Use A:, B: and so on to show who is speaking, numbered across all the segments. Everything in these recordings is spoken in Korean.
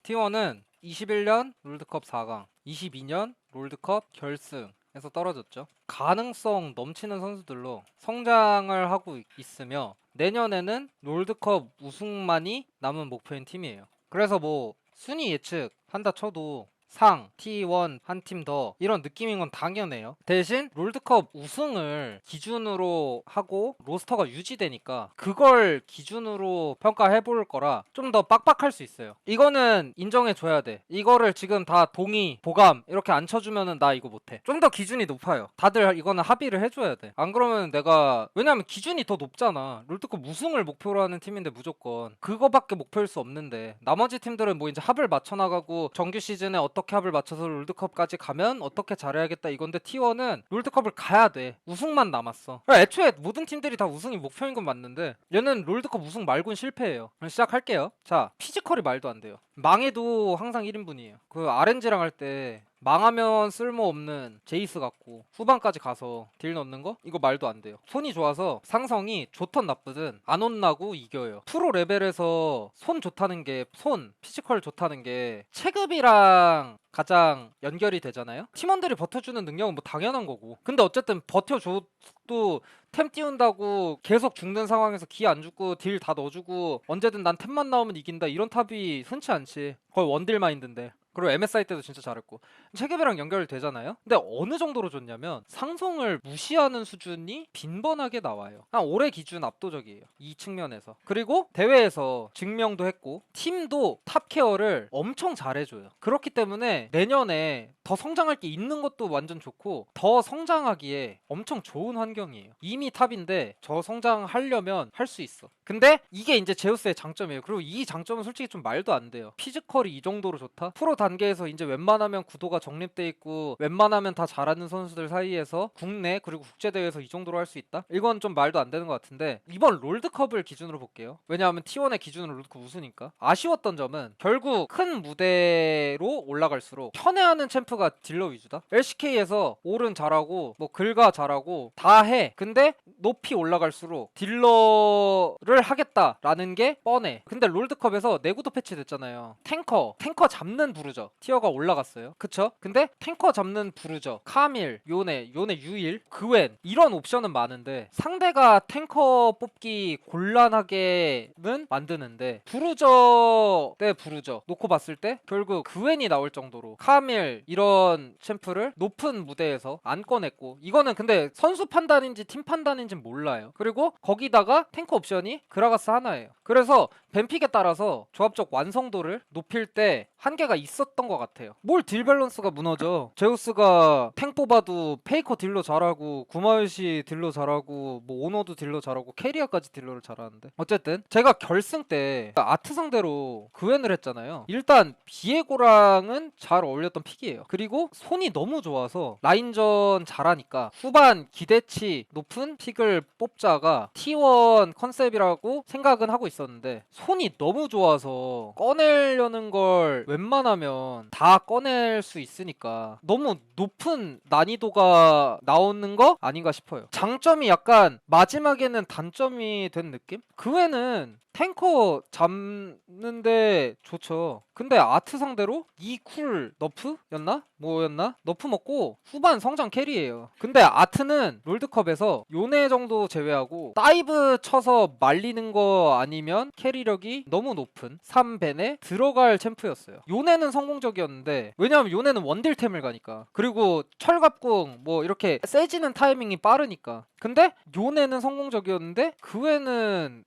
A: T1은 21년 롤드컵 4강, 22년 롤드컵 결승에서 떨어졌죠. 가능성 넘치는 선수들로 성장을 하고 있으며 내년에는 롤드컵 우승만이 남은 목표인 팀이에요. 그래서 뭐 순위 예측한다 쳐도 상, T1 한 팀 더 이런 느낌인 건 당연해요. 대신 롤드컵 우승을 기준으로 하고 로스터가 유지되니까 그걸 기준으로 평가해 볼 거라 좀 더 빡빡할 수 있어요. 이거는 인정해 줘야 돼. 이거를 지금 다 동의, 보감 이렇게 안 쳐주면은 나 이거 못해. 좀 더 기준이 높아요. 다들 이거는 합의를 해줘야 돼. 안 그러면 내가, 왜냐면 기준이 더 높잖아. 롤드컵 우승을 목표로 하는 팀인데 무조건 그거밖에 목표일 수 없는데 나머지 팀들은 뭐 이제 합을 맞춰 나가고 정규 시즌에 어떻게 합을 맞춰서 롤드컵까지 가면 어떻게 잘해야겠다 이건데 T1은 롤드컵을 가야 돼. 우승만 남았어. 그러니까 애초에 모든 팀들이 다 우승이 목표인 건 맞는데 얘는 롤드컵 우승 말고는 실패해요. 그럼 시작할게요. 자, 피지컬이 말도 안 돼요. 망해도 항상 1인분이에요. 그 RNG랑 할 때 망하면 쓸모없는 제이스 같고 후반까지 가서 딜 넣는 거? 이거 말도 안 돼요. 손이 좋아서 상성이 좋든 나쁘든 안 혼나고 이겨요. 프로 레벨에서 손 좋다는 게, 손 피지컬 좋다는 게 체급이랑 가장 연결이 되잖아요. 팀원들이 버텨주는 능력은 뭐 당연한 거고, 근데 어쨌든 버텨줘도 템 띄운다고 계속 죽는 상황에서 기 안 죽고 딜 다 넣어주고 언제든 난 템만 나오면 이긴다 이런 탑이 흔치 않지. 거의 원딜 마인드인데. 그리고 MSI 때도 진짜 잘했고 체급이랑 연결되잖아요. 근데 어느 정도로 좋냐면 상성을 무시하는 수준이 빈번하게 나와요. 한 올해 기준 압도적이에요, 이 측면에서. 그리고 대회에서 증명도 했고 팀도 탑 케어를 엄청 잘해줘요. 그렇기 때문에 내년에 더 성장할 게 있는 것도 완전 좋고 더 성장하기에 엄청 좋은 환경이에요. 이미 탑인데 저 성장하려면 할 수 있어. 근데 이게 이제 제우스의 장점이에요. 그리고 이 장점은 솔직히 좀 말도 안 돼요. 피지컬이 이 정도로 좋다? 프로 단계에서 이제 웬만하면 구도가 정립돼 있고 웬만하면 다 잘하는 선수들 사이에서 국내 그리고 국제대회에서 이 정도로 할 수 있다? 이건 좀 말도 안 되는 것 같은데 이번 롤드컵을 기준으로 볼게요. 왜냐하면 T1의 기준으로 롤드컵 우승이니까. 아쉬웠던 점은 결국 큰 무대로 올라갈수록 편애하는 챔프가 딜러 위주다? LCK에서 올은 잘하고 뭐 글가 잘하고 다 해. 근데 높이 올라갈수록 딜러를 하겠다라는 게 뻔해. 근데 롤드컵에서 내구도 패치됐잖아요. 탱커 잡는 부르저 티어가 올라갔어요. 그쵸? 근데 탱커 잡는 부르저, 카밀, 요네 유일, 그웬 이런 옵션은 많은데 상대가 탱커 뽑기 곤란하게는 만드는데 부르저 대 부르저 놓고 봤을 때 결국 그웬이 나올 정도로 카밀 이런 챔프를 높은 무대에서 안 꺼냈고, 이거는 근데 선수 판단인지 팀 판단인지 몰라요. 그리고 거기다가 탱커 옵션이 그라가스 하나예요. 그래서 뱀픽에 따라서 조합적 완성도를 높일 때 한계가 있었던 것 같아요. 뭘 딜 밸런스가 무너져. 제우스가 탱 뽑아도 페이커 딜러 잘하고 구마유시 딜러 잘하고 뭐 오너도 딜러 잘하고 캐리아까지 딜러를 잘하는데, 어쨌든 제가 결승 때 아트 상대로 그웬을 했잖아요. 일단 비에고랑은 잘 어울렸던 픽이에요. 그리고 손이 너무 좋아서 라인전 잘하니까 후반 기대치 높은 픽을 뽑자가 T1 컨셉이라고 생각은 하고 있었는데 손이 너무 좋아서 꺼내려는 걸 웬만하면 다 꺼낼 수 있으니까 너무 높은 난이도가 나오는 거 아닌가 싶어요. 장점이 약간 마지막에는 단점이 된 느낌? 그 외에는 탱커 잡는데 좋죠. 근데 아트 상대로 2쿨 너프였나? 뭐였나? 너프 먹고 후반 성장 캐리예요. 근데 아트는 롤드컵에서 요네 정도 제외하고 다이브 쳐서 말리는 거 아니면 캐리력이 너무 높은 3벤에 들어갈 챔프였어요. 요네는 성공적이었는데 왜냐면 요네는 원딜템을 가니까, 그리고 철갑궁 뭐 이렇게 세지는 타이밍이 빠르니까. 근데 요네는 성공적이었는데 그 외는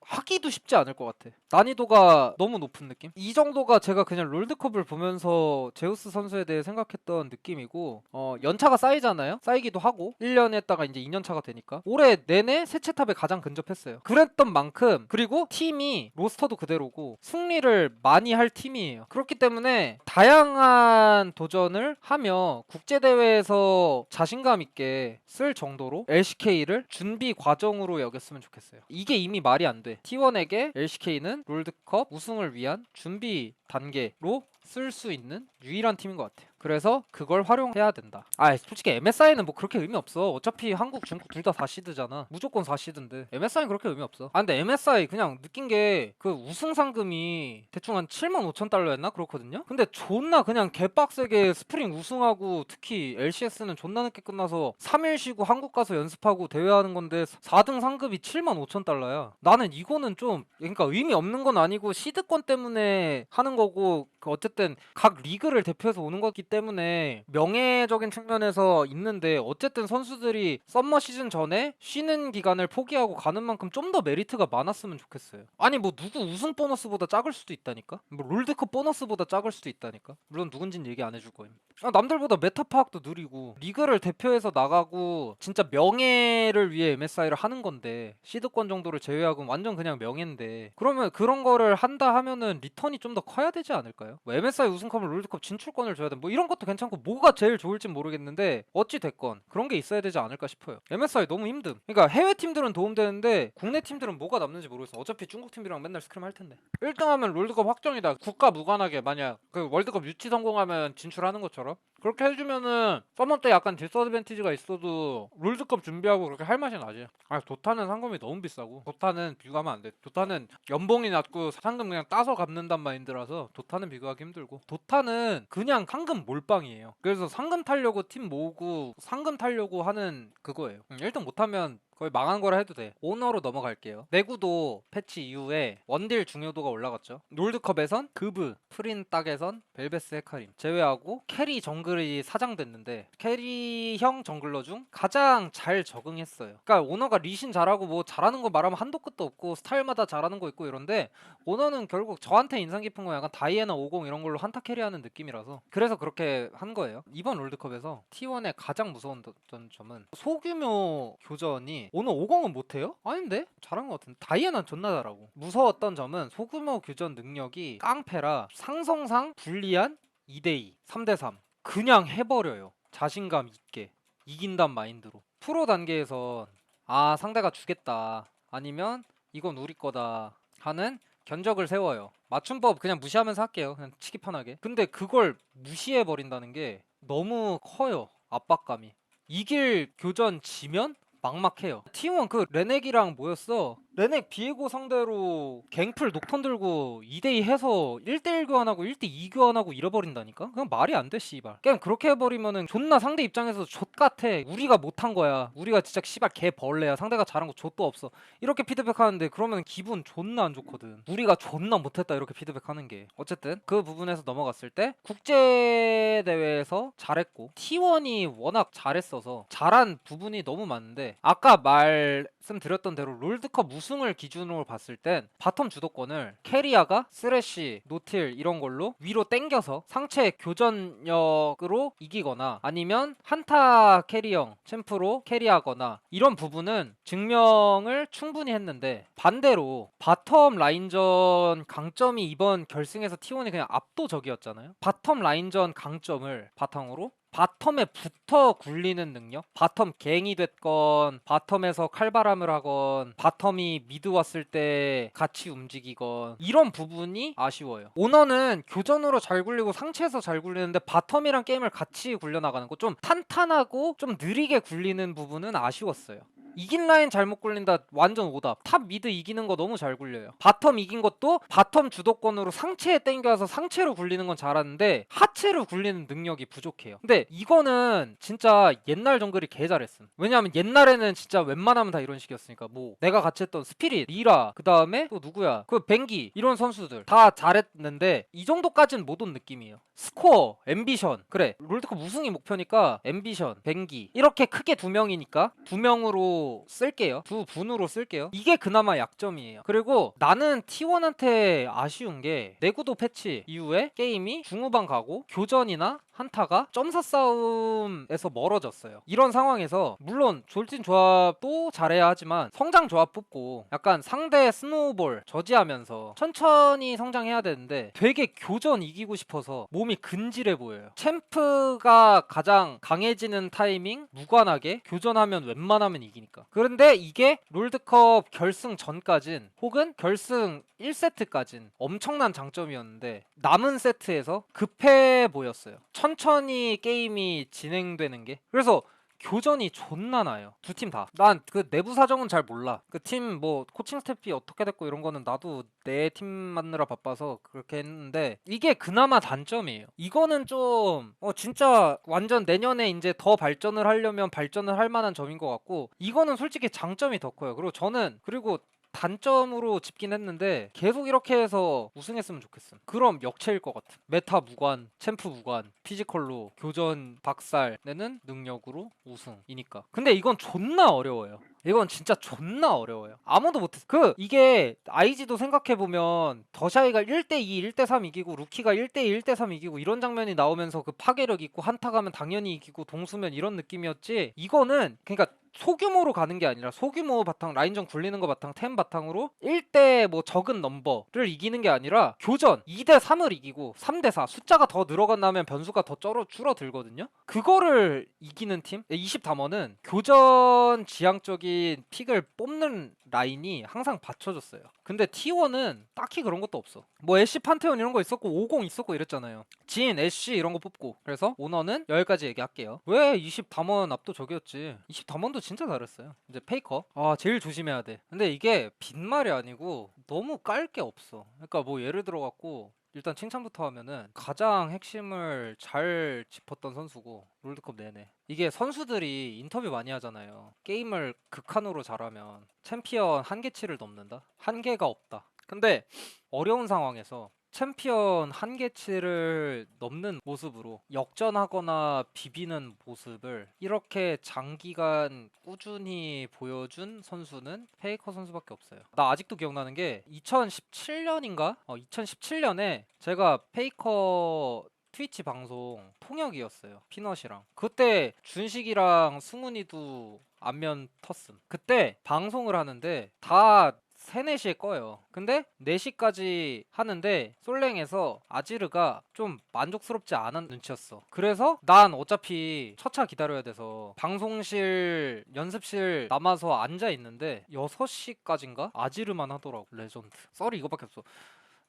A: 하기도 쉽지 않을 것 같아. 난이도가 너무 높은 느낌? 이 정도가 제가 그냥 롤드컵을 보면서 제우스 선수에 대해 생각했던 느낌이고, 연차가 쌓이잖아요? 쌓이기도 하고 1년 했다가 이제 2년차가 되니까 올해 내내 세체탑에 가장 근접했어요. 그랬던 만큼, 그리고 팀이 로스터도 그대로고 승리를 많이 할 팀이에요. 그렇기 때문에 다양한 도전을 하며 국제대회에서 자신감 있게 쓸 정도로 LCK를 준비 과정으로 여겼으면 좋겠어요. 이게 이미 말이 안 돼. T1에게 LCK는 롤드컵 우승을 위한 준비 단계로 쓸 수 있는 유일한 팀인 것 같아요. 그래서 그걸 활용해야 된다. 솔직히 MSI는 뭐 그렇게 의미 없어. 어차피 한국, 중국 둘 다 4시드잖아. 무조건 4시드인데 MSI는 그렇게 의미 없어. 근데 MSI 그냥 느낀 게 그 우승 상금이 대충 한 75,000달러였나 그렇거든요. 근데 존나 그냥 개빡세게 스프링 우승하고, 특히 LCS는 존나 늦게 끝나서 3일 쉬고 한국 가서 연습하고 대회하는 건데 4등 상금이 75,000달러야. 나는 이거는 좀, 그러니까 의미 없는 건 아니고 시드권 때문에 하는 거고, 어쨌든 각 리그를 대표해서 오는 거기 때문에 명예적인 측면에서 있는데, 어쨌든 선수들이 썸머 시즌 전에 쉬는 기간을 포기하고 가는 만큼 좀 더 메리트가 많았으면 좋겠어요. 아니 뭐 누구 우승 보너스보다 작을 수도 있다니까? 뭐 롤드컵 보너스보다 작을 수도 있다니까? 물론 누군진 얘기 안 해줄 거임. 남들보다 메타 파악도 느리고 리그를 대표해서 나가고 진짜 명예를 위해 MSI를 하는 건데, 시드권 정도를 제외하고 완전 그냥 명예인데, 그러면 그런 거를 한다 하면은 리턴이 좀 더 커야 되지 않을까요? 뭐 MSI 우승컵을 롤드컵 진출권을 줘야 돼, 뭐 이런 것도 괜찮고, 뭐가 제일 좋을진 모르겠는데 어찌 됐건 그런 게 있어야 되지 않을까 싶어요. MSI 너무 힘듦. 그러니까 해외 팀들은 도움되는데 국내 팀들은 뭐가 남는지 모르겠어. 어차피 중국 팀이랑 맨날 스크림 할 텐데. 1등 하면 롤드컵 확정이다. 국가 무관하게 만약 그 월드컵 유치 성공하면 진출하는 것처럼 그렇게 해주면은 서머 때 약간 디스어드밴티지가 있어도 롤드컵 준비하고 그렇게 할 맛이 나지. 도타는 상금이 너무 비싸고, 도타는 비교하면 안 돼. 도타는 연봉이 낮고 상금 그냥 따서 갚는단 마인드라서 도타는 비교하기 힘들고, 도타는 그냥 상금 몰빵이에요. 그래서 상금 타려고 팀 모으고 상금 타려고 하는 그거예요. 1등 못하면 거의 망한 거라 해도 돼. 오너로 넘어갈게요. 내구도 패치 이후에 원딜 중요도가 올라갔죠. 롤드컵에선 그브, 프린 딱에선 벨베스 헤카림 제외하고 캐리 정글이 사장됐는데, 캐리형 정글러 중 가장 잘 적응했어요. 그러니까 오너가 리신 잘하고 뭐 잘하는 거 말하면 한도 끝도 없고 스타일마다 잘하는 거 있고 이런데, 오너는 결국 저한테 인상 깊은 건 약간 다이애나 50 이런 걸로 한타 캐리하는 느낌이라서 그래서 그렇게 한 거예요. 이번 롤드컵에서 T1의 가장 무서웠던 점은 소규모 교전이, 오늘 50은 못해요? 아닌데? 잘한 것 같은데. 다이애나는 존나 잘하고. 무서웠던 점은 소규모 교전 능력이 깡패라 상성상 불리한 2대2, 3대3 그냥 해버려요. 자신감 있게 이긴단 마인드로. 프로 단계에선 상대가 주겠다, 아니면 이건 우리 거다 하는 견적을 세워요. 맞춤법 그냥 무시하면서 할게요. 그냥 치기 편하게. 근데 그걸 무시해버린다는 게 너무 커요. 압박감이. 이길 교전 지면 막막해요. T1 그 레넥이랑 뭐였어? 레넥 비에고 상대로 갱플 녹턴 들고 2대2 해서 1대1 교환하고 1대2 교환하고 잃어버린다니까? 그냥 말이 안 돼, 씨발. 그냥 그렇게 해버리면은 존나 상대 입장에서 좆같아. 우리가 못한 거야. 우리가 진짜 씨발 개벌레야. 상대가 잘한 거 좆도 없어. 이렇게 피드백 하는데 그러면 기분 존나 안 좋거든. 우리가 존나 못했다 이렇게 피드백 하는 게. 어쨌든 그 부분에서 넘어갔을 때 국제대회에서 잘했고, T1이 워낙 잘했어서 잘한 부분이 너무 많은데, 아까 말씀드렸던 대로 롤드컵 우승을 기준으로 봤을 땐 바텀 주도권을 캐리아가 쓰레쉬, 노틸 이런 걸로 위로 땡겨서 상체 교전력으로 이기거나, 아니면 한타 캐리형 챔프로 캐리하거나, 이런 부분은 증명을 충분히 했는데, 반대로 바텀 라인전 강점이 이번 결승에서 T1이 그냥 압도적이었잖아요. 바텀 라인전 강점을 바탕으로 바텀에 붙어 굴리는 능력, 바텀 갱이 됐건 바텀에서 칼바람을 하건 바텀이 미드 왔을 때 같이 움직이건, 이런 부분이 아쉬워요. 오너는 교전으로 잘 굴리고 상체에서 잘 굴리는데 바텀이랑 게임을 같이 굴려나가는 거, 좀 탄탄하고 좀 느리게 굴리는 부분은 아쉬웠어요. 이긴 라인 잘못 굴린다 완전 오답. 탑 미드 이기는 거 너무 잘 굴려요. 바텀 이긴 것도 바텀 주도권으로 상체에 땡겨서 상체로 굴리는 건 잘하는데 하체로 굴리는 능력이 부족해요. 근데 이거는 진짜 옛날 정글이 개 잘했음. 왜냐하면 옛날에는 진짜 웬만하면 다 이런 식이었으니까, 뭐 내가 같이 했던 스피릿, 리라, 그 다음에 또 누구야, 그 뱅기, 이런 선수들 다 잘했는데 이 정도까지는 못 온 느낌이에요. 스코어, 앰비션, 그래 롤드컵 우승이 목표니까 앰비션, 뱅기 이렇게 크게 두 명이니까 두 명으로 쓸게요. 두 분으로 쓸게요. 이게 그나마 약점이에요. 그리고 나는 T1한테 아쉬운 게, 내구도 패치 이후에 게임이 중후반 가고 교전이나 한타가 점사 싸움에서 멀어졌어요. 이런 상황에서 물론 졸진 조합도 잘해야 하지만 성장 조합 뽑고 약간 상대 스노우볼 저지하면서 천천히 성장해야 되는데 되게 교전 이기고 싶어서 몸이 근질해 보여요. 챔프가 가장 강해지는 타이밍 무관하게 교전하면 웬만하면 이기니까. 그런데 이게 롤드컵 결승 전까진 혹은 결승 1세트까진 엄청난 장점이었는데 남은 세트에서 급해 보였어요. 천천히 게임이 진행되는 게. 그래서 교전이 존나 나요. 두 팀 다. 난 그 내부 사정은 잘 몰라. 그 팀 뭐 코칭 스태프이 어떻게 됐고 이런 거는 나도 내 팀 만느라 바빠서 그렇게 했는데 이게 그나마 단점이에요. 이거는 좀 진짜 완전 내년에 이제 더 발전을 하려면 발전을 할 만한 점인 것 같고 이거는 솔직히 장점이 더 커요. 그리고 단점으로 짚긴 했는데 계속 이렇게 해서 우승했으면 좋겠음. 그럼 역체일 것 같아. 메타 무관, 챔프 무관, 피지컬로 교전 박살 내는 능력으로 우승이니까. 근데 이건 존나 어려워요. 이건 진짜 존나 어려워요. 아무도 못했어. 이게 IG도 생각해보면 더샤이가 1대2, 1대3 이기고 루키가 1대2, 1대3 이기고 이런 장면이 나오면서 그 파괴력 있고 한타 가면 당연히 이기고 동수면 이런 느낌이었지. 이거는 그러니까 소규모로 가는 게 아니라 소규모 바탕 라인전 굴리는 거 바탕 템 바탕으로 1대 뭐 적은 넘버를 이기는 게 아니라 교전 2대 3을 이기고 3대 4 숫자가 더 늘어간다면 변수가 더 줄어들거든요. 그거를 이기는 팀 20담원은 교전 지향적인 픽을 뽑는 라인이 항상 받쳐줬어요. 근데 T1은 딱히 그런 것도 없어. 뭐 애쉬 판테온 이런 거 있었고 50 있었고 이랬잖아요. 진, 애쉬 이런 거 뽑고. 그래서 오너는 여기까지 얘기할게요. 왜 20담원 압도적이었지. 20담원도 진짜 잘했어요. 이제 페이커. 제일 조심해야 돼. 근데 이게 빈말이 아니고 너무 깔 게 없어. 그러니까 뭐 예를 들어 갖고 일단 칭찬부터 하면은 가장 핵심을 잘 짚었던 선수고 롤드컵 내내 이게 선수들이 인터뷰 많이 하잖아요. 게임을 극한으로 잘하면 챔피언 한계치를 넘는다? 한계가 없다. 근데 어려운 상황에서 챔피언 한계치를 넘는 모습으로 역전하거나 비비는 모습을 이렇게 장기간 꾸준히 보여준 선수는 페이커 선수밖에 없어요. 나 아직도 기억나는 게 2017년인가? 2017년에 제가 페이커 트위치 방송 통역이었어요. 피넛이랑. 그때 준식이랑 승훈이도 안면 텄음. 그때 방송을 하는데 다 3, 4시에 꺼요. 근데 4시까지 하는데 솔랭에서 아지르가 좀 만족스럽지 않은 눈치였어. 그래서 난 어차피 첫차 기다려야 돼서 방송실 연습실 남아서 앉아 있는데 6시까지인가? 아지르만 하더라고. 레전드. 썰이 이거밖에 없어.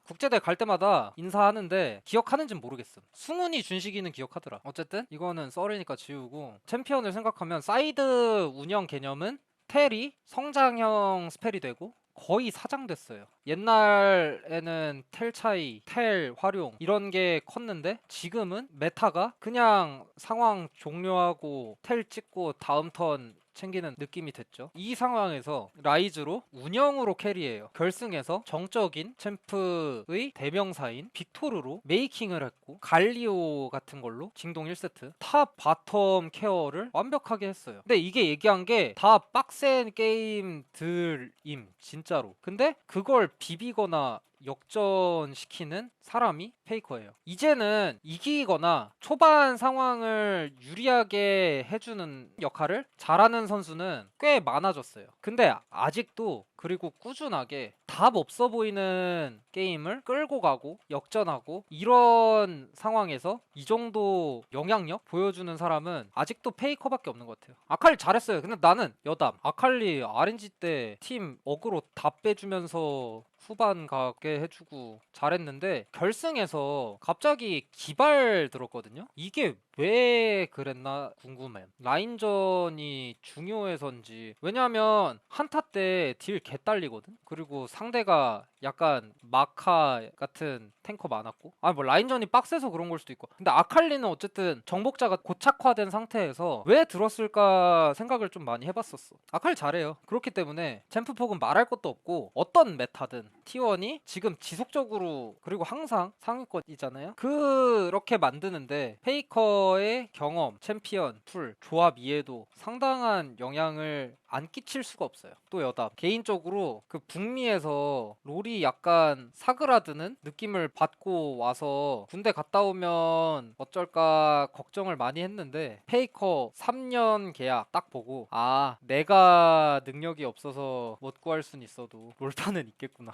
A: 국제대회 갈 때마다 인사하는데 기억하는지는 모르겠음. 승훈이 준식이는 기억하더라. 어쨌든 이거는 썰이니까 지우고 챔피언을 생각하면 사이드 운영 개념은 텔이 성장형 스펠이 되고 거의 사장됐어요. 옛날에는 텔 차이, 텔 활용 이런 게 컸는데 지금은 메타가 그냥 상황 종료하고 텔 찍고 다음 턴 챙기는 느낌이 됐죠. 이 상황에서 라이즈로 운영으로 캐리해요. 결승에서 정적인 챔프의 대명사인 빅토르로 메이킹을 했고 갈리오 같은 걸로 징동 1세트 탑 바텀 케어를 완벽하게 했어요. 근데 이게 얘기한 게 다 빡센 게임들임 진짜로. 근데 그걸 비비거나 역전시키는 사람이 페이커예요. 이제는 이기거나 초반 상황을 유리하게 해주는 역할을 잘하는 선수는 꽤 많아졌어요. 근데 아직도 그리고 꾸준하게 답 없어 보이는 게임을 끌고 가고 역전하고 이런 상황에서 이 정도 영향력 보여주는 사람은 아직도 페이커밖에 없는 것 같아요. 아칼리 잘했어요. 근데 나는 여담. 아칼리 RNG 때 팀 어그로 다 빼주면서 후반 가게 해주고 잘했는데 결승에서 갑자기 기발 들었거든요. 이게 왜 그랬나 궁금해. 라인전이 중요해서인지. 왜냐면 한타 때 딜 개딸리거든. 그리고 상대가 약간 마카 같은 탱커 많았고 뭐 라인전이 빡세서 그런 걸 수도 있고. 근데 아칼리는 어쨌든 정복자가 고착화된 상태에서 왜 들었을까 생각을 좀 많이 해봤었어. 아칼리 잘해요. 그렇기 때문에 챔프폭은 말할 것도 없고 어떤 메타든 T1이 지금 지속적으로 그리고 항상 상위권이잖아요. 그렇게 만드는데 페이커의 경험, 챔피언, 풀, 조합 이해도 상당한 영향을 안 끼칠 수가 없어요. 또 여담. 개인적으로 그 북미에서 롤이 약간 사그라드는 느낌을 받고 와서 군대 갔다 오면 어쩔까 걱정을 많이 했는데 페이커 3년 계약 딱 보고 아 내가 능력이 없어서 못 구할 순 있어도 롤판은 있겠구나.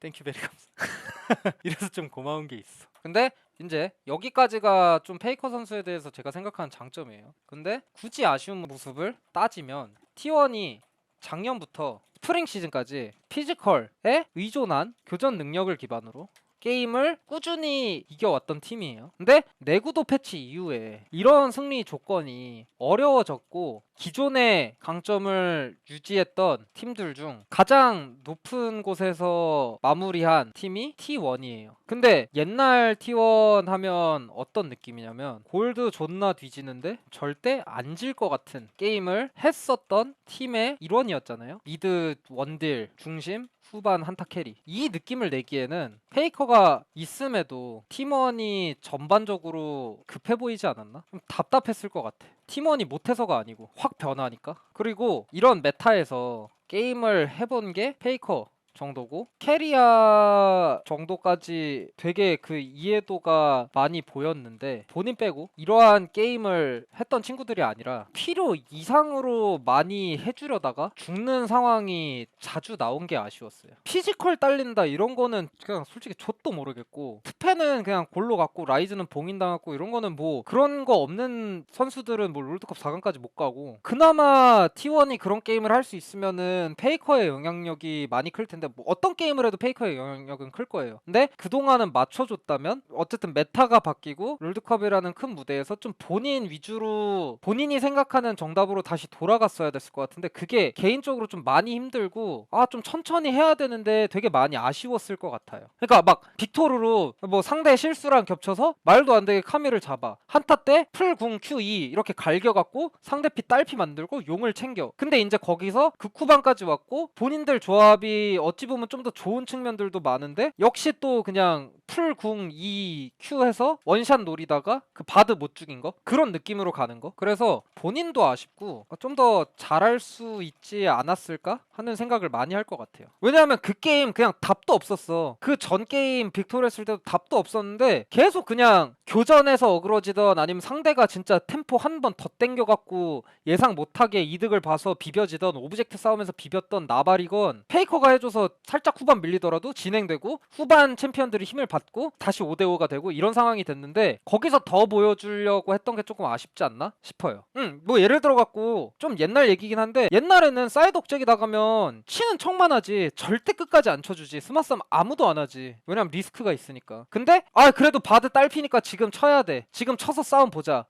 A: 땡큐 베리 감사. 이래서 좀 고마운 게 있어. 근데 이제 여기까지가 좀 페이커 선수에 대해서 제가 생각하는 장점이에요. 근데 굳이 아쉬운 모습을 따지면 T1이 작년부터 스프링 시즌까지 피지컬에 의존한 교전 능력을 기반으로 게임을 꾸준히 이겨왔던 팀이에요. 근데 내구도 패치 이후에 이런 승리 조건이 어려워졌고 기존의 강점을 유지했던 팀들 중 가장 높은 곳에서 마무리한 팀이 T1이에요. 근데 옛날 T1 하면 어떤 느낌이냐면 골드 존나 뒤지는데 절대 안 질 것 같은 게임을 했었던 팀의 일원이었잖아요. 미드 원딜 중심 후반 한타 캐리 이 느낌을 내기에는 페이커가 있음에도 팀원이 전반적으로 급해 보이지 않았나? 좀 답답했을 것 같아. 팀원이 못해서가 아니고 확 변하니까. 그리고 이런 메타에서 게임을 해본 게 페이커 정도고 캐리아 정도까지 되게 그 이해도가 많이 보였는데 본인 빼고 이러한 게임을 했던 친구들이 아니라 필요 이상으로 많이 해주려다가 죽는 상황이 자주 나온 게 아쉬웠어요. 피지컬 딸린다 이런 거는 그냥 솔직히 좆도 모르겠고 투패는 그냥 골로 갔고 라이즈는 봉인 당했고 이런 거는 뭐 그런 거 없는 선수들은 뭐 롤드컵 4강까지 못 가고 그나마 T1이 그런 게임을 할 수 있으면은 페이커의 영향력이 많이 클 텐데 뭐 어떤 게임을 해도 페이커의 영향력은 클 거예요. 근데 그동안은 맞춰줬다면 어쨌든 메타가 바뀌고 롤드컵이라는 큰 무대에서 좀 본인 위주로 본인이 생각하는 정답으로 다시 돌아갔어야 됐을 것 같은데 그게 개인적으로 좀 많이 힘들고 아 좀 천천히 해야 되는데 되게 많이 아쉬웠을 것 같아요. 그러니까 막 빅토르로 뭐 상대 실수랑 겹쳐서 말도 안 되게 카미를 잡아 한타 때 풀궁 Q2 이렇게 갈겨갖고 상대 피 딸피 만들고 용을 챙겨. 근데 이제 거기서 극후반까지 왔고 본인들 조합이 어찌 보면 좀 더 좋은 측면들도 많은데 역시 또 그냥 풀궁 2Q 해서 원샷 노리다가 그 바드 못 죽인 거 그런 느낌으로 가는 거. 그래서 본인도 아쉽고 좀 더 잘할 수 있지 않았을까 하는 생각을 많이 할 것 같아요. 왜냐하면 그 게임 그냥 답도 없었어. 그 전 게임 빅토리 했을 때도 답도 없었는데 계속 그냥 교전에서 어그러지던 아니면 상대가 진짜 템포 한 번 더 땡겨갖고 예상 못하게 이득을 봐서 비벼지던 오브젝트 싸움에서 비볐던 나발이건 페이커가 해줘서 살짝 후반 밀리더라도 진행되고 후반 챔피언들이 힘을 받고 다시 5대5가 되고 이런 상황이 됐는데 거기서 더 보여주려고 했던 게 조금 아쉽지 않나 싶어요. 뭐 예를 들어갖고 좀 옛날 얘기긴 한데 옛날에는 사이드 억제기 나가면 치는 척만 하지 절대 끝까지 안 쳐주지. 스마싸움 아무도 안 하지. 왜냐면 리스크가 있으니까. 근데 그래도 바드 딸피니까 지금 쳐야 돼. 지금 쳐서 싸움 보자.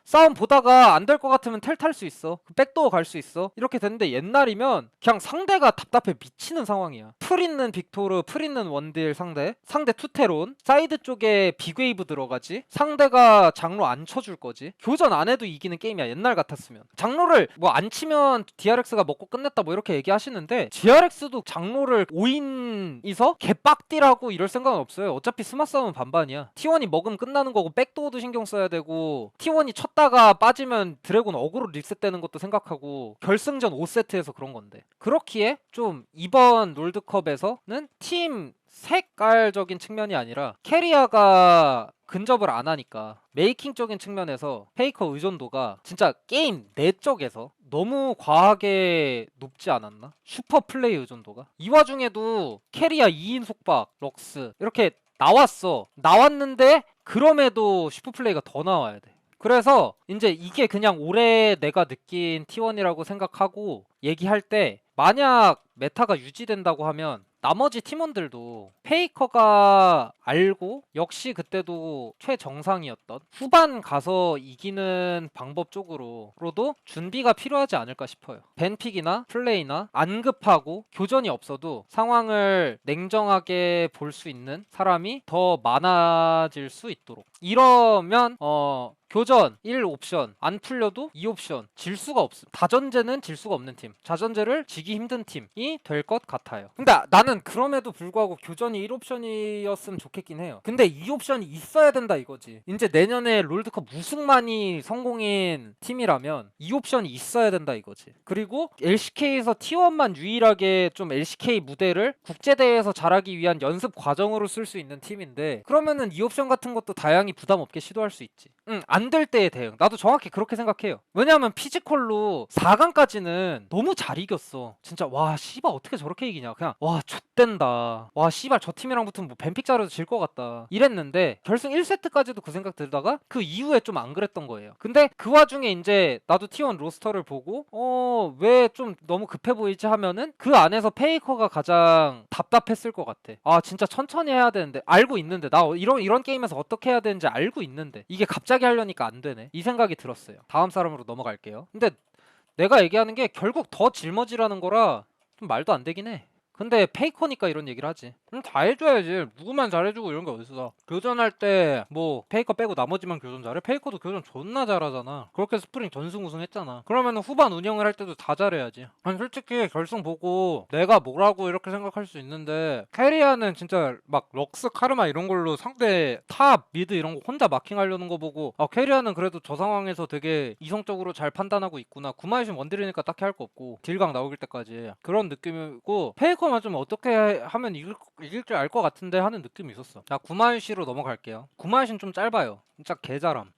A: 싸움 보다가 안 될 것 같으면 텔 탈 수 있어. 백도어 갈 수 있어. 이렇게 됐는데 옛날이면 그냥 상대가 답답해 미치는 상황이야. 풀 있는 빅토르, 풀 있는 원딜 상대 투테론, 사이드 쪽에 빅웨이브 들어가지. 상대가 장로 안 쳐줄 거지. 교전 안 해도 이기는 게임이야. 옛날 같았으면. 장로를 뭐 안 치면 DRX가 먹고 끝냈다 뭐 이렇게 얘기하시는데 DRX도 장로를 5인이서 개빡딜하고 이럴 생각은 없어요. 어차피 스마 싸움은 반반이야. T1이 먹으면 끝나는 거고 백도어도 신경 써야 되고 T1이 쳤다가 빠지면 드래곤 어그로 리셋되는 것도 생각하고 결승전 5세트에서 그런 건데 그렇기에 좀 이번 롤드컵에서는 팀 색깔적인 측면이 아니라 캐리아가 근접을 안 하니까 메이킹적인 측면에서 페이커 의존도가 진짜 게임 내적에서 너무 과하게 높지 않았나? 슈퍼 플레이 의존도가 이 와중에도 캐리아 2인 속박, 럭스 이렇게 나왔는데 그럼에도 슈퍼 플레이가 더 나와야 돼. 그래서 이제 이게 그냥 올해 내가 느낀 T1이라고 생각하고 얘기할 때 만약 메타가 유지된다고 하면 나머지 팀원들도 페이커가 알고 역시 그때도 최정상이었던 후반 가서 이기는 방법 쪽으로도 준비가 필요하지 않을까 싶어요. 벤픽이나 플레이나 안 급하고 교전이 없어도 상황을 냉정하게 볼 수 있는 사람이 더 많아질 수 있도록 이러면 교전 1옵션 안 풀려도 2옵션 질 수가 없음. 다전제는 질 수가 없는 팀. 자전제를 지기 힘든 팀이 1옵션이 될 것 같아요. 근데 나는 그럼에도 불구하고 교전이 1옵션이었으면 좋겠긴 해요. 근데 2옵션이 있어야 된다 이거지. 이제 내년에 롤드컵 우승만이 성공인 팀이라면 2옵션이 있어야 된다 이거지. 그리고 LCK에서 T1만 유일하게 좀 LCK 무대를 국제대회에서 잘하기 위한 연습 과정으로 쓸 수 있는 팀인데, 그러면은 2옵션 같은 것도 다양히 부담 없게 시도할 수 있지. 안 될 때의 대응. 나도 정확히 그렇게 생각해요. 왜냐하면 피지컬로 4강까지는 너무 잘 이겼어. 진짜 와 씨발 어떻게 저렇게 이기냐. 그냥 와 좆된다. 와 씨발 저 팀이랑 붙으면 뭐 뱀픽 자르도 질 것 같다. 이랬는데 결승 1세트까지도 그 생각 들다가 그 이후에 좀 안 그랬던 거예요. 근데 그 와중에 이제 나도 T1 로스터를 보고 왜 좀 너무 급해 보이지 하면은 그 안에서 페이커가 가장 답답했을 것 같아. 아 진짜 천천히 해야 되는데, 알고 있는데 나 이런 게임에서 어떻게 해야 되는지 알고 있는데 이게 갑자기 하려니까 안 되네, 이 생각이 들었어요. 다음 사람으로 넘어갈게요. 근데 내가 얘기하는 게 결국 더 짊어지라는 거라 좀 말도 안 되긴 해. 근데 페이커니까 이런 얘기를 하지. 다 해줘야지. 누구만 잘해주고 이런 게 어딨어. 교전할 때 뭐 페이커 빼고 나머지만 교전 잘해? 페이커도 교전 존나 잘하잖아. 그렇게 스프링 전승 우승했잖아. 그러면 후반 운영을 할 때도 다 잘해야지. 아니 솔직히 결승 보고 내가 뭐라고 이렇게 생각할 수 있는데, 캐리아는 진짜 막 럭스 카르마 이런 걸로 상대 탑 미드 이런 거 혼자 마킹하려는 거 보고 캐리아는 그래도 저 상황에서 되게 이성적으로 잘 판단하고 있구나. 구마유신 원딜이니까 딱히 할 거 없고 딜각 나오길 때까지 그런 느낌이고, 페이커만 좀 어떻게 하면 이길 줄 알 것 같은데 하는 느낌이 있었어. 자, 구마유시로 넘어갈게요. 구마유시는 좀 짧아요. 진짜 개잘함.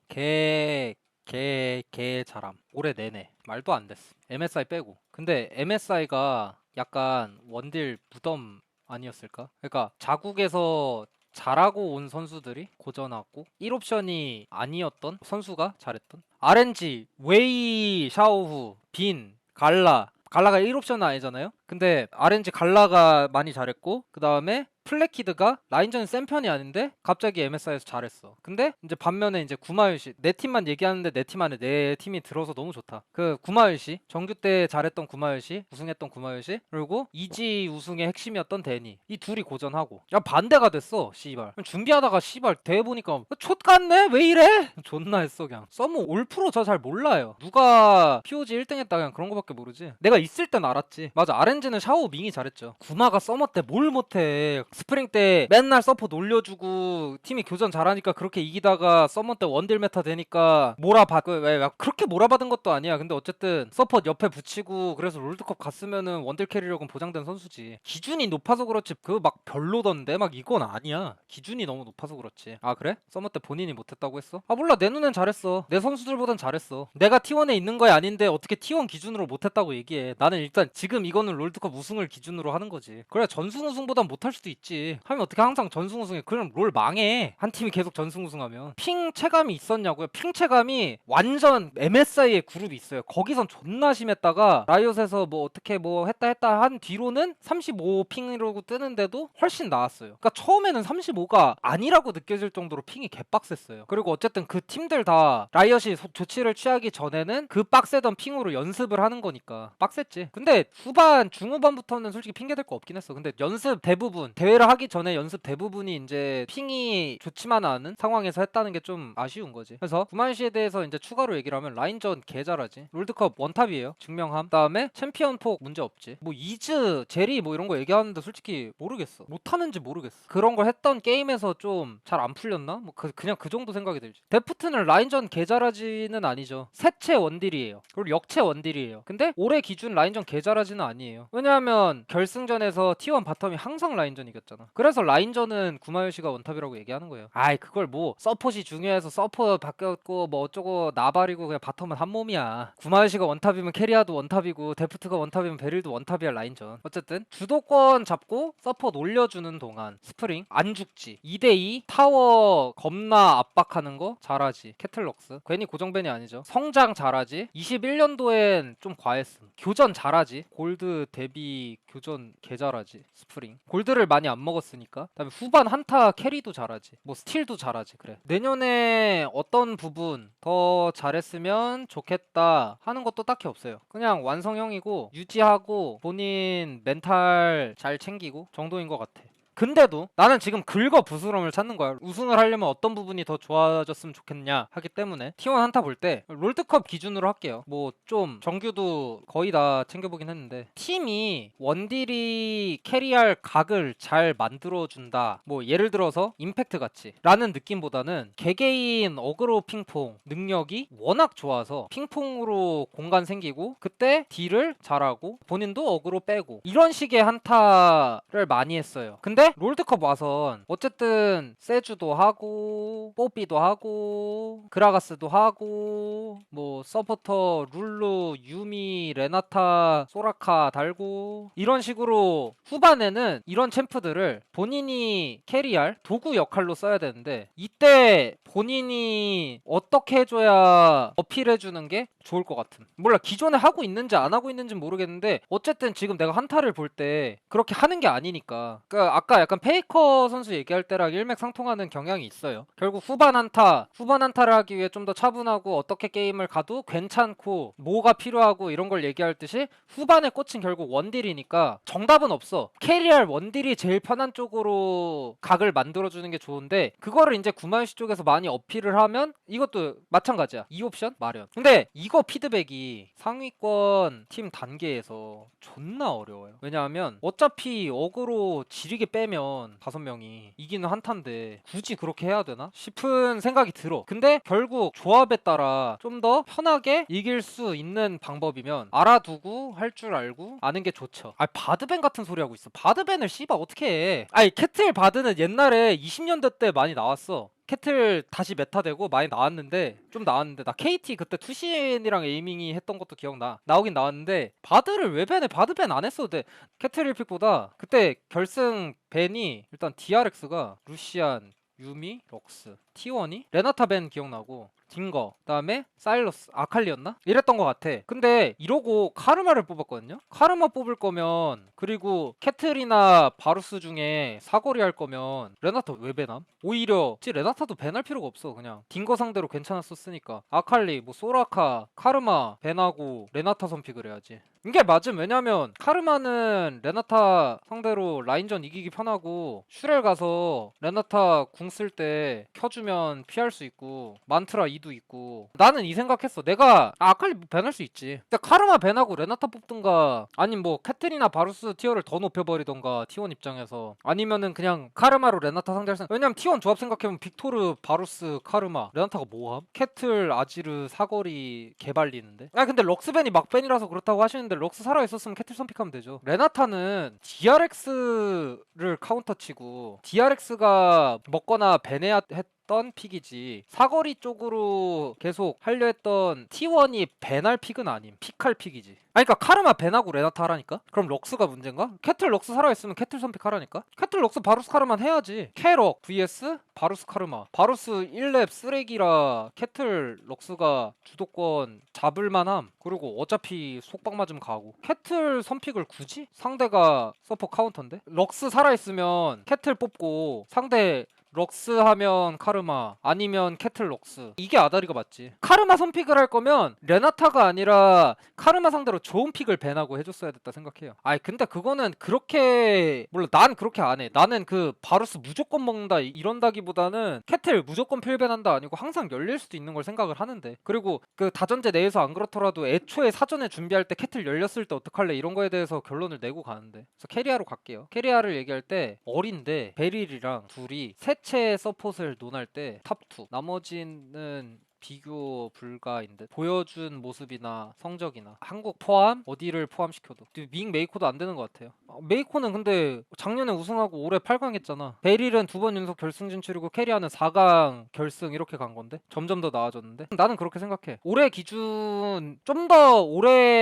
A: 개잘함. 올해 내내 말도 안 됐어. MSI 빼고. 근데 MSI가 약간 원딜 무덤 아니었을까? 그러니까 자국에서 잘하고 온 선수들이 고전하고 1옵션이 아니었던 선수가 잘했던, RNG, 웨이, 샤오후, 빈, 갈라가 1옵션은 아니잖아요. 근데 RNG 갈라가 많이 잘했고, 그 다음에 플래키드가 라인전이 센 편이 아닌데 갑자기 MSI에서 잘했어. 근데 이제 반면에 이제 구마유시, 내 팀만 얘기하는데 내 팀 안에 내 팀이 들어서 너무 좋다. 그 구마유시, 정규 때 잘했던 구마유시, 우승했던 구마유시, 그리고 이지 우승의 핵심이었던 데니, 이 둘이 고전하고, 야 반대가 됐어 씨발. 준비하다가 씨발 대회 보니까 촛 같네? 왜 이래? 존나 했어. 그냥 서머 올 프로 저 잘 몰라요. 누가 POG 1등 했다 그냥 그런 거밖에 모르지. 내가 있을 땐 알았지. 맞아, RNG는 샤오 밍이 잘했죠. 구마가 서머 때 뭘 못해. 스프링 때 맨날 서포 놀려주고 팀이 교전 잘하니까 그렇게 이기다가 서머 때 원딜 메타 되니까 왜 그렇게 몰아받은 것도 아니야. 근데 어쨌든 서폿 옆에 붙이고 그래서 롤드컵 갔으면은 원딜 캐리력은 보장된 선수지. 기준이 높아서 그렇지 그거 막 별로던데 막 이건 아니야. 기준이 너무 높아서 그렇지. 아 그래? 서머 때 본인이 못했다고 했어? 아 몰라, 내 눈엔 잘했어. 내 선수들보단 잘했어. 내가 T1에 있는 거야 아닌데 어떻게 T1 기준으로 못했다고 얘기해. 나는 일단 지금 이거는 롤드컵 우승을 기준으로 하는 거지. 그래, 전승 우승보단 못할 수도 있지. 하면 어떻게 항상 전승 우승해. 그럼 롤 망해. 한 팀이 계속 전승 우승하면. 핑 체감이 있었냐고요? 핑 체감이 완전 MSI의 그룹이 있어요. 거기선 존나 심했다가 라이엇에서 뭐 어떻게 뭐 했다 한 뒤로는 35 핑이라고 뜨는데도 훨씬 나았어요. 그러니까 처음에는 35가 아니라고 느껴질 정도로 핑이 개빡셌어요. 그리고 어쨌든 그 팀들 다 라이엇이 조치를 취하기 전에는 그 빡세던 핑으로 연습을 하는 거니까 빡셌지. 근데 후반 중후반부터는 솔직히 핑계댈 거 없긴 했어. 근데 연습 대부분, 대회를 하기 전에 연습 대부분이 이제 핑이 좋지만 않은 상황에서 했다는 게 좀 아쉬운 거지. 그래서 구만시에 대해서 이제 추가로 얘기를 하면 라인전 개 잘하지. 롤드컵 원탑이에요. 증명함. 그다음에 챔피언 폭 문제 없지. 뭐 이즈, 제리 뭐 이런 거 얘기하는데 솔직히 모르겠어. 못하는지 모르겠어. 그런 걸 했던 게임에서 좀 잘 안 풀렸나? 뭐 그냥 그 정도 생각이 들지. 데프트는 라인전 개 잘하지는 아니죠. 세체 원딜이에요. 그리고 역체 원딜이에요. 근데 올해 기준 라인전 개 잘하지는 아니에요. 왜냐하면 결승전에서 T1 바텀이 항상 라인전 이겼잖아. 그래서 라인전은 구마요시가 원탑이라고 얘기하는 거예요. 아이 그걸 뭐 서폿이 중요해서 서폿 바뀌었고 뭐 어쩌고 나발이고 그냥 바텀은 한 몸이야. 구마요시가 원탑이면 캐리아도 원탑이고 데프트가 원탑이면 베릴도 원탑이야 라인전. 어쨌든 주도권 잡고 서폿 올려주는 동안 스프링 안 죽지. 2대2 타워 겁나 압박하는 거 잘하지. 캐틀럭스 괜히 고정벤이 아니죠. 성장 잘하지. 21년도엔 좀 과했음. 교전 잘하지. 골드 대비 교전 개 잘하지. 스프링 골드를 많이 안 먹었으니까. 그다음에 후반 한타 캐리도 잘하지. 뭐 스틸도 잘하지. 그래, 내년에 어떤 부분 더 잘했으면 좋겠다 하는 것도 딱히 없어요. 그냥 완성형이고 유지하고 본인 멘탈 잘 챙기고 정도인 것 같아. 근데도 나는 지금 긁어 부스럼을 찾는 거야. 우승을 하려면 어떤 부분이 더 좋아졌으면 좋겠냐 하기 때문에 T1 한타 볼 때 롤드컵 기준으로 할게요. 뭐 좀 정규도 거의 다 챙겨보긴 했는데 팀이 원딜이 캐리할 각을 잘 만들어준다. 뭐 예를 들어서 임팩트 같이 라는 느낌보다는 개개인 어그로 핑퐁 능력이 워낙 좋아서 핑퐁으로 공간 생기고 그때 딜을 잘하고 본인도 어그로 빼고 이런 식의 한타를 많이 했어요. 근데 롤드컵 와선 어쨌든 세주도 하고 뽀삐도 하고 그라가스도 하고 뭐 서포터 룰루 유미 레나타 소라카 달고 이런 식으로 후반에는 이런 챔프들을 본인이 캐리할 도구 역할로 써야 되는데 이때 본인이 어떻게 해줘야 어필해주는 게 좋을 것 같은. 몰라 기존에 하고 있는지 안 하고 있는지 모르겠는데 어쨌든 지금 내가 한타를 볼 때 그렇게 하는 게 아니니까. 그러니까 아까 약간 페이커 선수 얘기할 때랑 일맥상통하는 경향이 있어요. 결국 후반 한타를 하기 위해 좀 더 차분하고 어떻게 게임을 가도 괜찮고 뭐가 필요하고 이런 걸 얘기할 듯이 후반에 꽂힌 결국 원딜이니까 정답은 없어. 캐리할 원딜이 제일 편한 쪽으로 각을 만들어주는 게 좋은데 그거를 이제 구마유시 쪽에서 많이 어필을 하면 이것도 마찬가지야. 2옵션 마련. 근데 이거 피드백이 상위권 팀 단계에서 존나 어려워요. 왜냐하면 어차피 어그로 지리게 빼면 5명이 이기는 한타인데 굳이 그렇게 해야 되나 싶은 생각이 들어. 근데 결국 조합에 따라 좀 더 편하게 이길 수 있는 방법이면 알아두고 할 줄 알고 아는 게 좋죠. 아 바드벤 같은 소리 하고 있어. 바드벤을 씨발 어떻게 해. 아니 캐틀 바드는 옛날에 20년대 때 많이 나왔어. 캐틀 다시 메타되고 많이 나왔는데 좀 나왔는데 나 KT 그때 투신이랑 에이밍이 했던 것도 기억나. 나오긴 나왔는데 바드를 왜 밴해? 바드 밴 안 했어도 돼. 캐틀 1픽보다 그때 결승 밴이 일단 DRX가 루시안 유미, 럭스, T1이 레나타 밴 기억나고 딩거, 그다음에 사일러스, 아칼리였나? 이랬던 것 같아. 근데 이러고 카르마를 뽑았거든요. 카르마 뽑을 거면 그리고 캐틀이나 바루스 중에 사거리 할 거면 레나타 왜 배남? 오히려 레나타도 밴할 필요가 없어. 그냥 딩거 상대로 괜찮았었으니까 아칼리, 뭐 소라카, 카르마 밴하고 레나타 선픽을 해야지. 이게 맞음. 왜냐면 카르마는 레나타 상대로 라인전 이기기 편하고 슈렐 가서 레나타 궁 쓸 때 켜주면 피할 수 있고 만트라 2도 있고 나는 이 생각했어. 내가 아칼리 밴할 수 있지. 근데 카르마 밴하고 레나타 뽑든가 아니면 뭐 캐틀이나 바루스 티어를 더 높여버리던가 T1 입장에서 아니면은 그냥 카르마로 레나타 상대할 생각. 왜냐면 T1 조합 생각해보면 빅토르, 바루스, 카르마 레나타가 뭐함? 캐틀, 아지르, 사거리 개발리는데. 아 근데 럭스밴이 막밴이라서 그렇다고 하시는데 럭스 살아있었으면 캐틀 선픽하면 되죠. 레나타는 DRX를 카운터 치고 DRX가 먹거나 밴해야 했던 픽이지 사거리 쪽으로 계속 하려 했던 T1이 밴할 픽은 아님. 픽할 픽이지. 아니 그니까 카르마 밴하고 레나타 하라니까? 그럼 럭스가 문제인가? 캐틀 럭스 살아있으면 캐틀 선픽하라니까? 캐틀 럭스 바루스 카르만 해야지. 캐럭 vs 바루스 카르마. 바루스 1렙 쓰레기라 캐틀 럭스가 주도권 잡을만함. 그리고 어차피 속박 맞으면 가고. 캐틀 선픽을 굳이? 상대가 서퍼 카운터인데? 럭스 살아있으면 캐틀 뽑고 상대 럭스 하면 카르마 아니면 캐틀 럭스 이게 아다리가 맞지. 카르마 선픽을 할 거면 레나타가 아니라 카르마 상대로 좋은 픽을 밴하고 해줬어야 됐다 생각해요. 아이 근데 그거는 그렇게 몰라 난 그렇게 안 해. 나는 그 바루스 무조건 먹는다 이런다기보다는 캐틀 무조건 필밴한다 아니고 항상 열릴 수도 있는 걸 생각을 하는데 그리고 그 다전제 내에서 안 그렇더라도 애초에 사전에 준비할 때 캐틀 열렸을 때 어떡할래 이런 거에 대해서 결론을 내고 가는데 그래서 캐리아로 갈게요. 캐리아를 얘기할 때 어린데 베릴이랑 둘이 셋째 서폿을 논할 때 탑2 나머지는 비교 불가인데 보여준 모습이나 성적이나 한국 포함 어디를 포함시켜도 밍 메이코도 안 되는 것 같아요. 메이코는 근데 작년에 우승하고 올해 8강 했잖아. 베릴은 2번 연속 결승 진출이고 캐리아는 4강 결승 이렇게 간 건데 점점 더 나아졌는데 나는 그렇게 생각해. 올해 기준 좀 더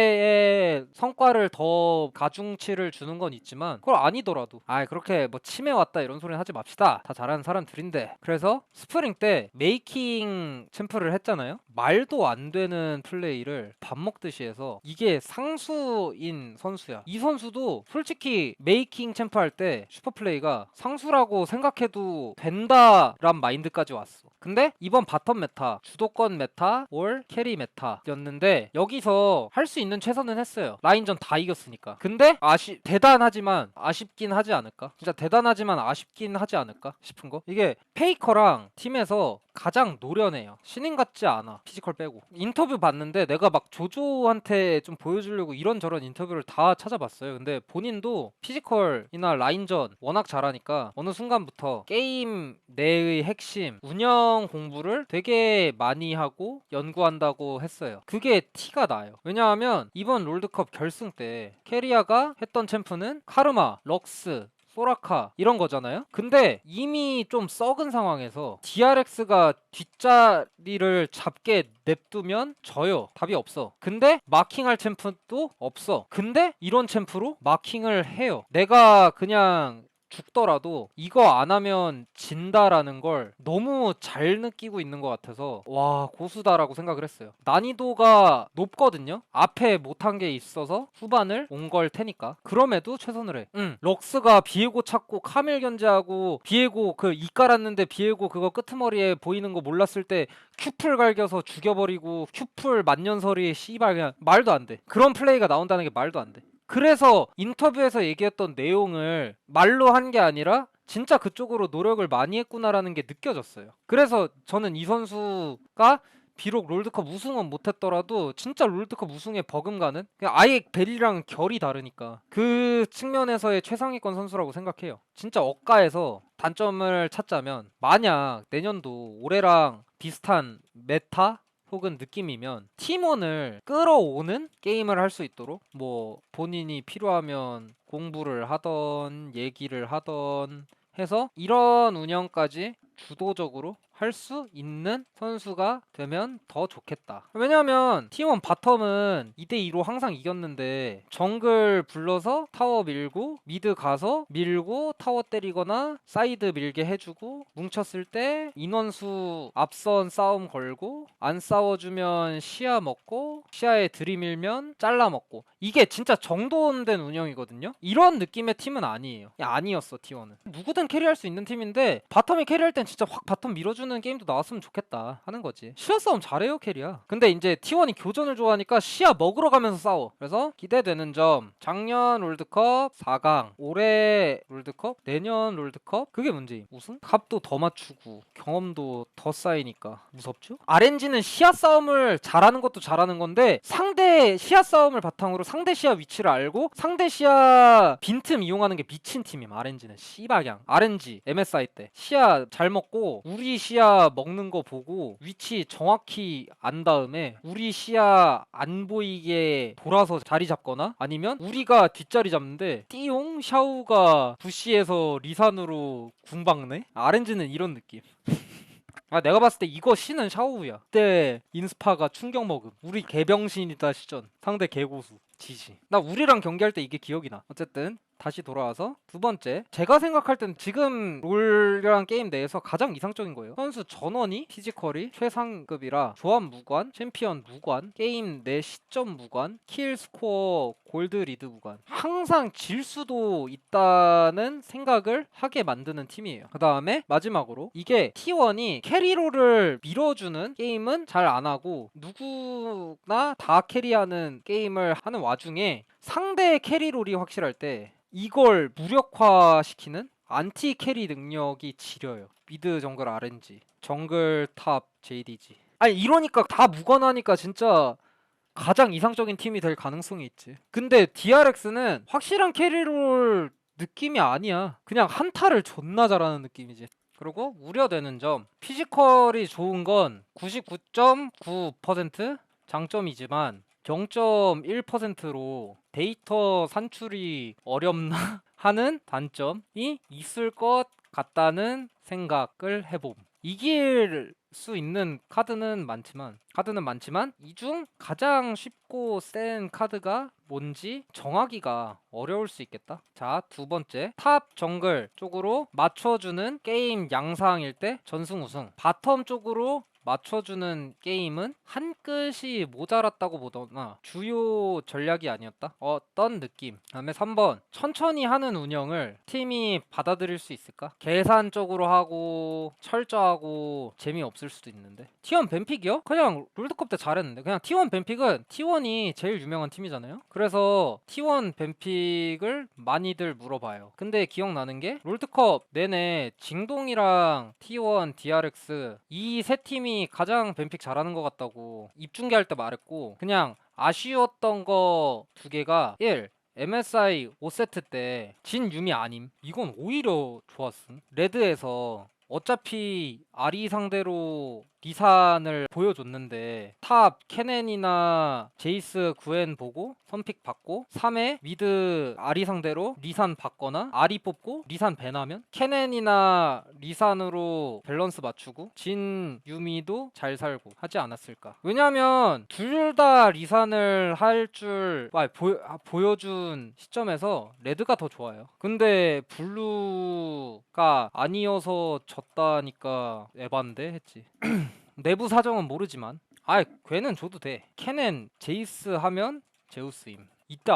A: 올해의 성과를 더 가중치를 주는 건 있지만 그걸 아니더라도 그렇게 뭐 치매 왔다 이런 소리는 하지 맙시다. 다 잘하는 사람들인데. 그래서 스프링 때 메이킹 챔프를 했잖아요. 말도 안 되는 플레이를 밥 먹듯이 해서 이게 상수인 선수야. 이 선수도 솔직히 메이킹 챔프 할 때 슈퍼플레이가 상수라고 생각해도 된다란 마인드까지 왔어. 근데 이번 바텀 메타, 주도권 메타, 올 캐리 메타였는데 여기서 할 수 있는 최선은 했어요. 라인전 다 이겼으니까. 근데 대단하지만 아쉽긴 하지 않을까? 진짜 대단하지만 아쉽긴 하지 않을까 싶은 거? 이게 페이커랑 팀에서 가장 노련해요. 신인 같지 않아. 피지컬 빼고. 인터뷰 봤는데 내가 막 조조한테 좀 보여주려고 이런저런 인터뷰를 다 찾아봤어요. 근데 본인도 피지컬이나 라인전 워낙 잘하니까 어느 순간부터 게임 내의 핵심, 운영 공부를 되게 많이 하고 연구한다고 했어요. 그게 티가 나요. 왜냐하면 이번 롤드컵 결승 때 캐리아가 했던 챔프는 카르마, 럭스, 소라카 이런 거잖아요. 근데 이미 좀 썩은 상황에서 DRX가 뒷자리를 잡게 냅두면 져요. 답이 없어. 근데 마킹할 챔프도 없어. 근데 이런 챔프로 마킹을 해요. 내가 그냥 죽더라도 이거 안 하면 진다라는 걸 너무 잘 느끼고 있는 것 같아서 와 고수다라고 생각을 했어요. 난이도가 높거든요. 앞에 못한 게 있어서 후반을 온 걸 테니까 그럼에도 최선을 해. 럭스가 비에고 찾고 카밀 견제하고 비에고 그 이 깔았는데 비에고 그거 끄트머리에 보이는 거 몰랐을 때 큐풀 갈겨서 죽여버리고 큐풀 만년설이 씨발 그냥 말도 안 돼. 그런 플레이가 나온다는 게 말도 안 돼. 그래서 인터뷰에서 얘기했던 내용을 말로 한 게 아니라 진짜 그쪽으로 노력을 많이 했구나라는 게 느껴졌어요. 그래서 저는 이 선수가 비록 롤드컵 우승은 못했더라도 진짜 롤드컵 우승에 버금가는 그냥 아예 벨이랑 결이 다르니까 그 측면에서의 최상위권 선수라고 생각해요. 진짜 억가에서 단점을 찾자면 만약 내년도 올해랑 비슷한 메타 혹은 느낌이면 팀원을 끌어오는 게임을 할 수 있도록 뭐 본인이 필요하면 공부를 하던 얘기를 하던 해서 이런 운영까지 주도적으로 할 수 있는 선수가 되면 더 좋겠다. 왜냐면 T1 바텀은 2대2로 항상 이겼는데 정글 불러서 타워 밀고 미드 가서 밀고 타워 때리거나 사이드 밀게 해주고 뭉쳤을 때 인원수 앞선 싸움 걸고 안 싸워주면 시야 먹고 시야에 들이밀면 잘라 먹고 이게 진짜 정돈된 운영이거든요. 이런 느낌의 팀은 아니에요. 아니었어 T1은. 누구든 캐리할 수 있는 팀인데 바텀이 캐리할 땐 진짜 확 바텀 밀어주는 게임도 나왔으면 좋겠다 하는 거지. 시야 싸움 잘해요 캐리야. 근데 이제 T1이 교전을 좋아하니까 시야 먹으러 가면서 싸워. 그래서 기대되는 점 작년 롤드컵 4강 올해 롤드컵 내년 롤드컵 그게 문제임. 우승? 값도 더 맞추고 경험도 더 쌓이니까 무섭죠? RNG는 시야 싸움을 잘하는 것도 잘하는 건데 상대 시야 싸움을 바탕으로 상대 시야 위치를 알고 상대 시야 빈틈 이용하는 게 미친 팀임. RNG는 씨박양 RNG MSI 때 시야 잘 먹고 우리 시야 먹는 거 보고 위치 정확히 안 다음에 우리 시야 안 보이게 돌아서 자리 잡거나 아니면 우리가 뒷자리 잡는데 띠용 샤우가 부시에서 리산으로 궁박네? RNG는 이런 느낌. 내가 봤을 때 이거 신은 샤오우야. 그때 인스파가 충격 먹음. 우리 개병신이다 시전. 상대 개고수. 지지. 나 우리랑 경기할 때 이게 기억이 나. 어쨌든 다시 돌아와서 두 번째 제가 생각할 땐 지금 롤이라는 게임 내에서 가장 이상적인 거예요. 선수 전원이 피지컬이 최상급이라 조합 무관, 챔피언 무관, 게임 내 시점 무관, 킬 스코어 골드 리드 무관 항상 질 수도 있다는 생각을 하게 만드는 팀이에요. 그 다음에 마지막으로 이게 T1이 캐리롤을 밀어주는 게임은 잘 안 하고 누구나 다 캐리하는 게임을 하는 와중에 상대 캐리롤이 확실할 때 이걸 무력화시키는 안티 캐리 능력이 지려요. 미드 정글 RNG, 정글 탑 JDG. 아니 이러니까 다 무관하니까 진짜 가장 이상적인 팀이 될 가능성이 있지. 근데 DRX는 확실한 캐리롤 느낌이 아니야. 그냥 한타를 존나 잘하는 느낌이지. 그리고 우려되는 점 피지컬이 좋은 건 99.9% 장점이지만 0.1%로 데이터 산출이 어렵나 하는 단점이 있을 것 같다는 생각을 해봄. 이길 수 있는 카드는 많지만 이 중 가장 쉽고 센 카드가 뭔지 정하기가 어려울 수 있겠다. 자, 두 번째. 탑 정글 쪽으로 맞춰주는 게임 양상일 때 전승 우승. 바텀 쪽으로 맞춰주는 게임은 한 끗이 모자랐다고 보거나 주요 전략이 아니었다. 어떤 느낌. 다음에 3번. 천천히 하는 운영을 팀이 받아들일 수 있을까? 계산적으로 하고 철저하고 재미없을 수도 있는데. T1 뱀픽이요? 그냥 롤드컵 때 잘했는데. 그냥 T1 뱀픽은 T1이 제일 유명한 팀이잖아요. 그래서 T1 뱀픽을 많이들 물어봐요. 근데 기억나는 게 롤드컵 내내 징동이랑 T1, DRX 이 세 팀이 가장 뱀픽 잘하는 것 같다고 입중계할 때 말했고, 그냥 아쉬웠던 거 두 개가 1. MSI 5세트 때 진 유미 아님. 이건 오히려 좋았음. 레드에서 어차피 아리 상대로 리산을 보여줬는데 탑 케넨이나 제이스 구엔 보고 선픽 받고 3회 미드 아리 상대로 리산 받거나 아리 뽑고 리산 배나면 케넨이나 리산으로 밸런스 맞추고 진 유미도 잘 살고 하지 않았을까. 왜냐면 둘 다 리산을 할 줄 보여준 시점에서 레드가 더 좋아요. 근데 블루가 아니어서 졌다니까 에반데 했지. 내부 사정은 모르지만 걔는 줘도 돼. 케넨 제이스 하면 제우스임. 이때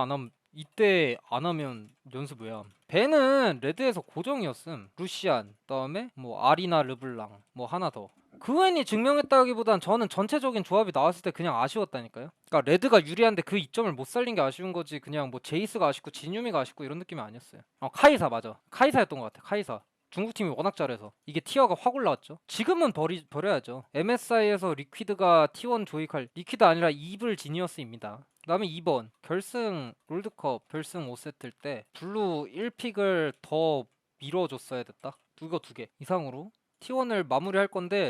A: 안 하면 연습 왜 함? 배는 레드에서 고정이었음. 루시안, 그다음에 뭐 아리나 르블랑 뭐 하나 더. 그웬이 증명했다기보단 저는 전체적인 조합이 나왔을 때 그냥 아쉬웠다니까요. 그러니까 레드가 유리한데 그 이점을 못 살린 게 아쉬운 거지. 그냥 뭐 제이스가 아쉽고 진유미가 아쉽고 이런 느낌이 아니었어요. 카이사 맞아. 카이사였던 것 같아. 카이사. 중국 팀이 워낙 잘해서 이게 티어가 확 올라왔죠. 지금은 버려야죠. MSI에서 리퀴드가 T1 조이칼 리퀴드 아니라 이블 지니어스입니다. 그다음에 2번 결승 롤드컵 결승 5세트일 때 블루 1픽을 더 밀어줬어야 됐다. 이거 두 개 이상으로 T1을 마무리할 건데